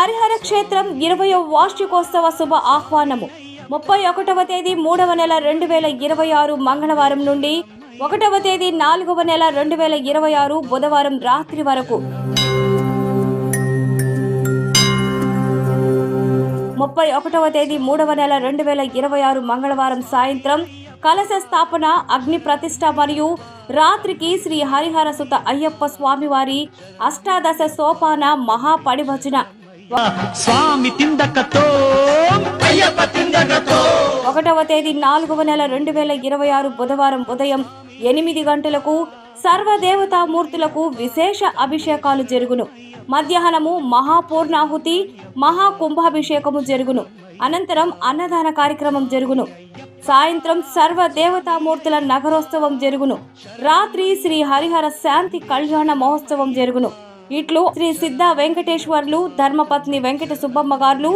హరిహర క్షేత్రం 20వ వార్షికోత్సవ శుభ ఆహ్వానము 31వ తేదీ 3వ నెల 2026 మంగళవారం నుండి 1వ తేదీ 4వ నెల 2026 బుధవారం రాత్రి వరకు 31వ తేదీ 3వ నెల 2026 మంగళవారం సాయంత్రం కలశ స్థాపన, అగ్ని ప్రతిష్ఠ మరియు రాత్రికి శ్రీ హరిహర సుత అయ్యప్ప స్వామివారి అష్టాదశ సోపాన మహాపడిభజన స్వామి తిందకతో 1వ తేదీ 4వ నెల 2026 బుధవారం ఉదయం 8 గంటలకు సర్వదేవతామూర్తులకు విశేష అభిషేకాలు జరుగును. మధ్యాహ్నము మహాపూర్ణాహుతి, మహాకుంభాభిషేకము జరుగును. అనంతరం అన్నదాన కార్యక్రమం జరుగును. సాయంత్రం సర్వదేవతామూర్తుల నగరోత్సవం జరుగును. రాత్రి శ్రీ హరిహర శాంతి కళ్యాణ మహోత్సవం జరుగును. ఇట్లు శ్రీ సిద్ధ వెంకటేశ్వర్లు, ధర్మపత్ని వెంకట సుబ్బమ్మ గారు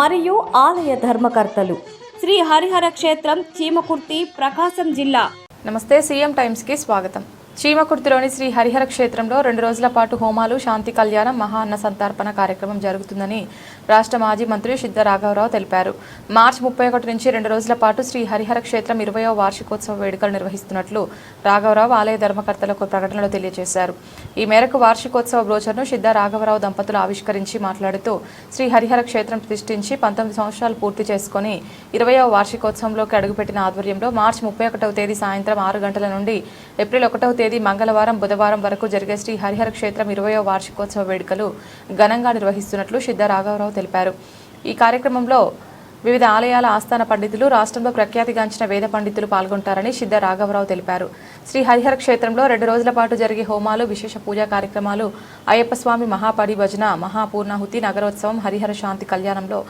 మరియు ఆలయ ధర్మకర్తలు. శ్రీ హరిహర క్షేత్రం, చీమకుర్తి, ప్రకాశం జిల్లా. నమస్తే, సీఎం టైమ్స్ కి స్వాగతం. చీమకుర్తిలోని శ్రీ హరిహర క్షేత్రంలో 2 రోజుల పాటు హోమాలు, శాంతి కళ్యాణం, మహా అన్న సంతర్పణ కార్యక్రమం జరుగుతుందని రాష్ట్ర మాజీ మంత్రి సిద్ధ రాఘవరావు తెలిపారు. మార్చి 31 నుంచి 2 రోజుల పాటు శ్రీ హరిహర క్షేత్రం 20వ వార్షికోత్సవ వేడుకలు నిర్వహిస్తున్నట్లు రాఘవరావు ఆలయ ధర్మకర్తలకు ప్రకటనలో తెలియజేశారు. ఈ మేరకు వార్షికోత్సవ బ్రోచర్ను సిద్ధ రాఘవరావు దంపతులు ఆవిష్కరించి మాట్లాడుతూ శ్రీ హరిహర క్షేత్రం ప్రతిష్ఠించి 19 సంవత్సరాలు పూర్తి చేసుకుని 20వ వార్షికోత్సవంలోకి అడుగుపెట్టిన ఆధ్వర్యంలో మార్చి 31వ తేదీ సాయంత్రం 6 గంటల నుండి ఏప్రిల్ 1వ తేదీ మంగళవారం, బుధవారం వరకు జరిగే శ్రీ హరిహర క్షేత్రం 20వ వార్షికోత్సవ వేడుకలు ఘనంగా నిర్వహిస్తున్నట్లు సిద్ధ రాఘవరావు తెలిపారు. ఈ కార్యక్రమంలో వివిధ ఆలయాల ఆస్థాన పండితులు, రాష్ట్రంలో ప్రఖ్యాతిగాంచిన వేద పండితులు పాల్గొంటారని సిద్ధ రాఘవరావు తెలిపారు. శ్రీ హరిహర క్షేత్రంలో 2 రోజుల పాటు జరిగే హోమాలు, విశేష పూజా కార్యక్రమాలు, అయ్యప్ప స్వామి మహాపడి భజన, మహాపూర్ణాహుతి, నగరోత్సవం, హరిహర శాంతి కళ్యాణంలో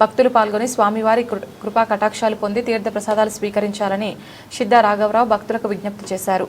భక్తులు పాల్గొని స్వామివారి కృపా కటాక్షాలు పొంది తీర్థ ప్రసాదాలు స్వీకరించాలని సిద్ధ రాఘవరావు భక్తులకు విజ్ఞప్తి చేశారు.